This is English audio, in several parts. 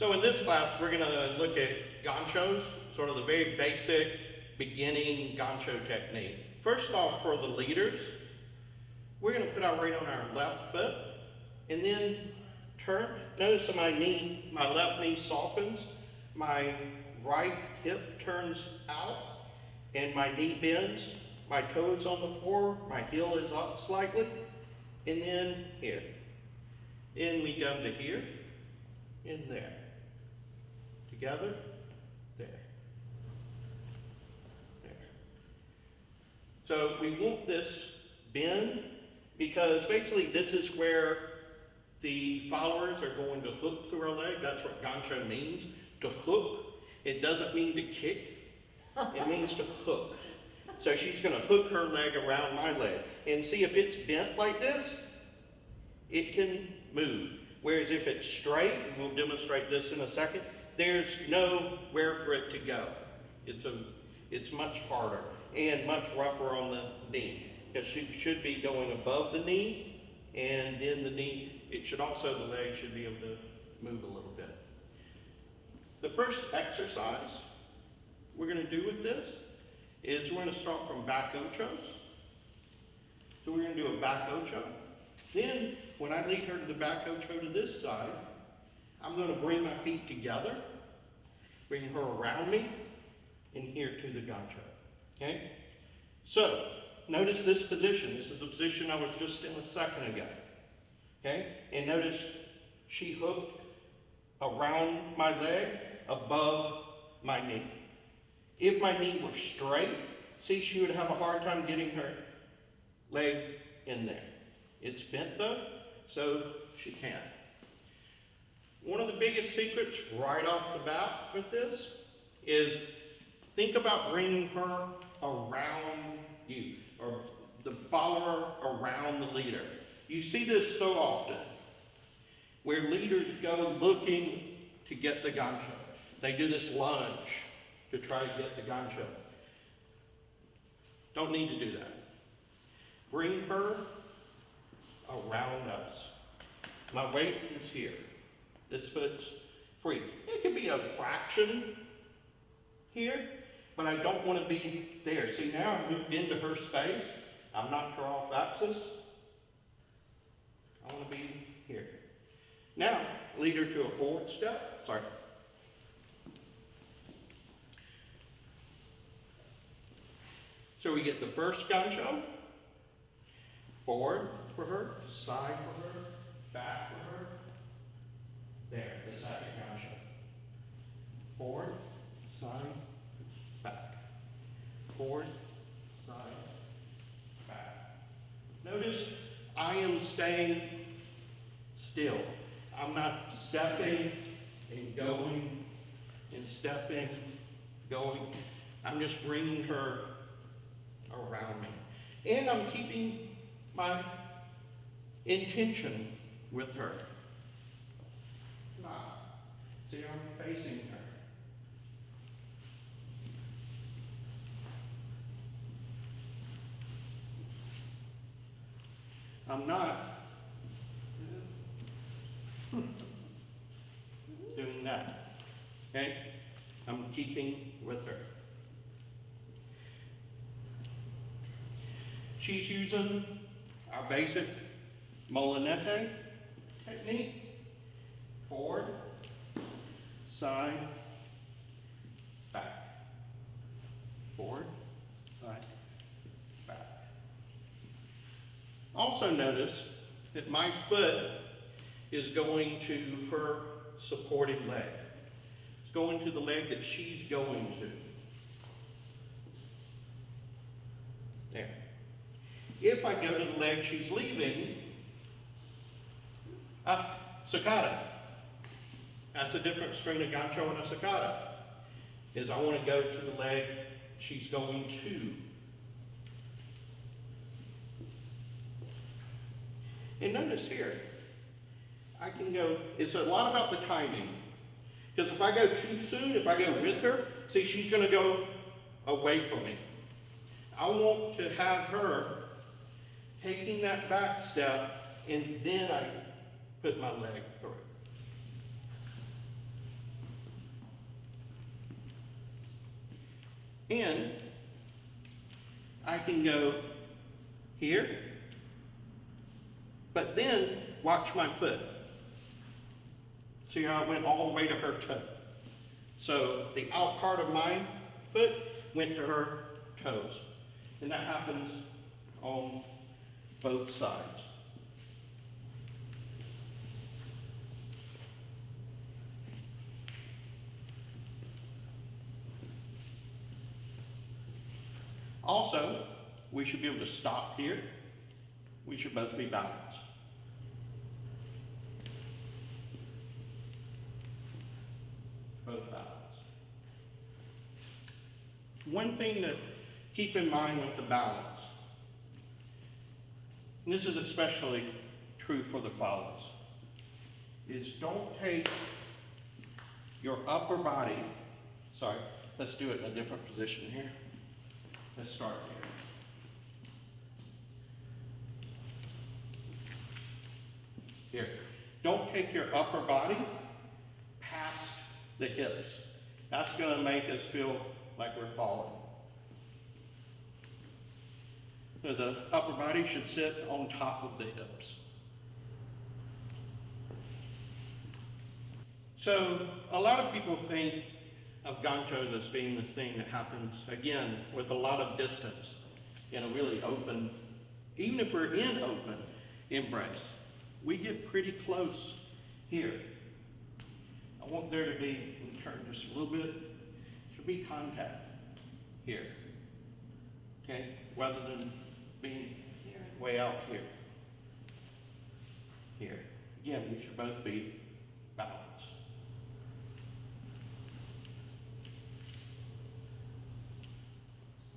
So in this class, we're going to look at ganchos, sort of the very basic beginning gancho technique. First off, for the leaders, we're going to put our weight on our left foot and then turn. Notice that my left knee softens, my right hip turns out, and my knee bends. My toe is on the floor, my heel is up slightly, and then here. And we come to here, and there. Together, there. There. So we want this bend because basically this is where the followers are going to hook through our leg. That's what gancho means, to hook. It doesn't mean to kick, it means to hook. So she's going to hook her leg around my leg. And see, if it's bent like this, it can move. Whereas if it's straight, and we'll demonstrate this in a second, there's nowhere for it to go. It's much harder and much rougher on the knee. Because she should be going above the knee, and then the knee, the leg should be able to move a little bit. The first exercise we're going to do with this is we're going to start from back ochos. So we're going to do a back ocho. Then, when I lead her to the back ocho to this side, I'm going to bring my feet together, bring her around me, and here to the gancho. Okay? So, notice this position. This is the position I was just in a second ago. Okay? And notice she hooked around my leg above my knee. If my knee were straight, see, she would have a hard time getting her leg in there. It's bent though, so she can't. One of the biggest secrets right off the bat with this is think about bringing her around you, or the follower around the leader. You see this so often, where leaders go looking to get the gancho. They do this lunge to try to get the gancho. Don't need to do that. Bring her around us. My weight is here. This foot's free. It could be a fraction here, but I don't want to be there. See, now I moved into her space. I'm knocked her off axis. I want to be here. Now, lead her to a forward step. Sorry. So we get the first gancho, forward for her, side for her, back for her. There, the second gancho. Forward, side, back. Forward, side, back. Notice I am staying still. I'm not stepping and going and stepping, going. I'm just bringing her around me. And I'm keeping my intention with her. See, I'm facing her. I'm not doing that. Okay? I'm keeping with her. She's using our basic molinete technique. Forward, side, back. Forward, side, back. Also notice that my foot is going to her supporting leg. It's going to the leg that she's going to. There. If I go to the leg she's leaving, saccata. That's a different string of gancho and a saccata. Is I want to go to the leg she's going to. And notice here, I can go, it's a lot about the timing. Because if I go too soon, if I go with her, see, she's going to go away from me. I want to have her taking that back step, and then I put my leg through. And I can go here, but then watch my foot. See how I went all the way to her toe. So the out part of my foot went to her toes. And that happens on both sides. Also, we should be able to stop here. We should both be balanced. Both balanced. One thing to keep in mind with the balance, and this is especially true for the followers, is don't take your upper body, sorry, let's do it in a different position here. Let's start here. Here, don't take your upper body past the hips. That's going to make us feel like we're falling. So the upper body should sit on top of the hips. So a lot of people think of ganchos as being this thing that happens, again, with a lot of distance in a really open, even if we're in open embrace. We get pretty close here. I want there to be, let me turn just a little bit, should be contact here, okay, rather than being way out here. Here. Again, we should both be balanced.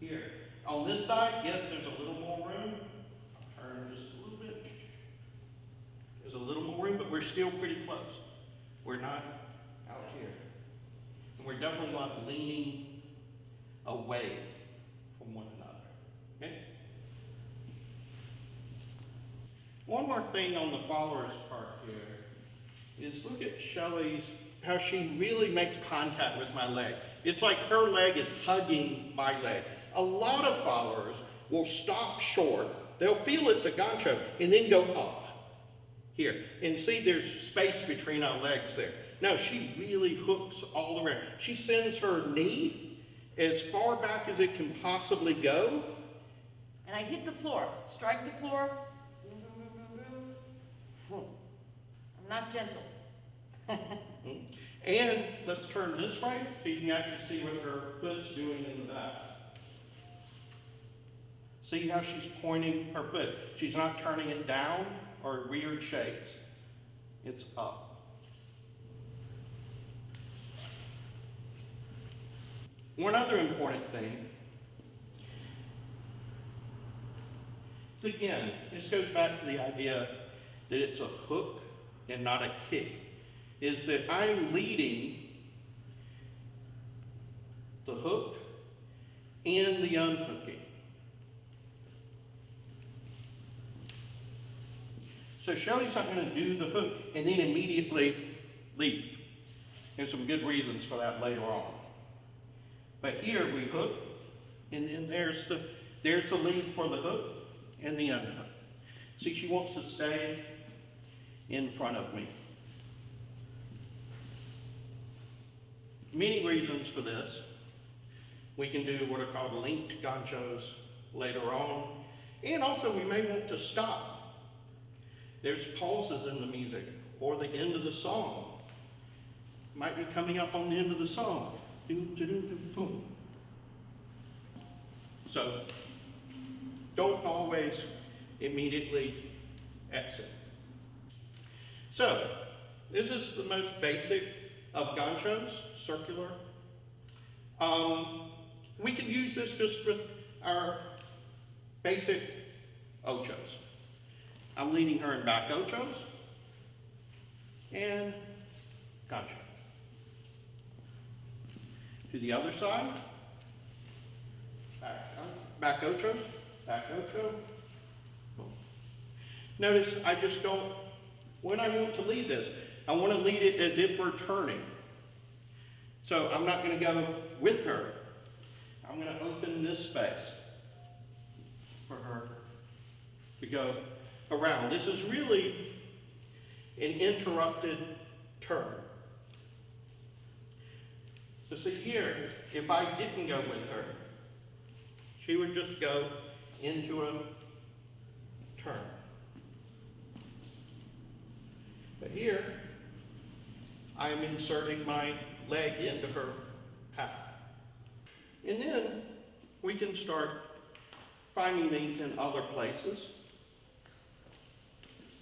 Here. On this side, yes, there's a little more room. I'll turn just a little bit. There's a little more room, but we're still pretty close. We're not out here. And we're definitely not leaning away from one another. Okay? One more thing on the followers part here is look at Shelley's, how she really makes contact with my leg. It's like her leg is hugging my leg. A lot of followers will stop short. They'll feel it's a gancho and then go up here. And see, there's space between our legs there. No, she really hooks all the way. She sends her knee as far back as it can possibly go. And I hit the floor, strike the floor. I'm not gentle. And let's turn this way so you can actually see what her foot's doing in the back. See how she's pointing her foot. She's not turning it down or weird shapes. It's up. One other important thing, again, this goes back to the idea that it's a hook and not a kick, is that I'm leading the hook and the unhooking. So Shelley's not going to do the hook and then immediately leave. There's some good reasons for that later on. But here we hook, and then there's the lead for the hook and the unhook. See, she wants to stay in front of me. Many reasons for this. We can do what are called linked ganchos later on. And also we may want to stop. There's pauses in the music or the end of the song. Might be coming up on the end of the song. Boom. So don't always immediately exit. So this is the most basic of ganchos, circular. We could use this just with our basic ochos. I'm leading her in back ochos and gancho. To the other side, back ochos, back ocho. Boom. Notice I just don't, when I want to lead this, I want to lead it as if we're turning. So I'm not going to go with her. I'm going to open this space for her to go around. This is really an interrupted turn. So see here, if I didn't go with her, she would just go into a turn. But here, I am inserting my leg into her path. And then we can start finding these in other places.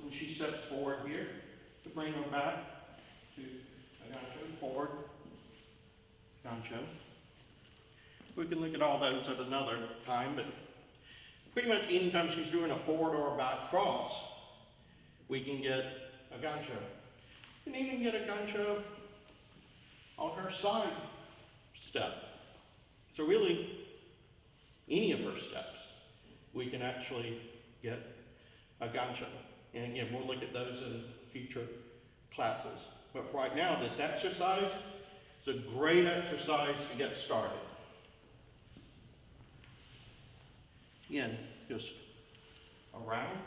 When she steps forward here, to bring her back to a gancho, forward, gancho. We can look at all those at another time, but pretty much anytime she's doing a forward or a back cross, we can get a gancho. You can even get a gancho on her side step. So really, any of her steps, we can actually get a gancho. And again, we'll look at those in future classes. But right now, this exercise is a great exercise to get started. Again, just around.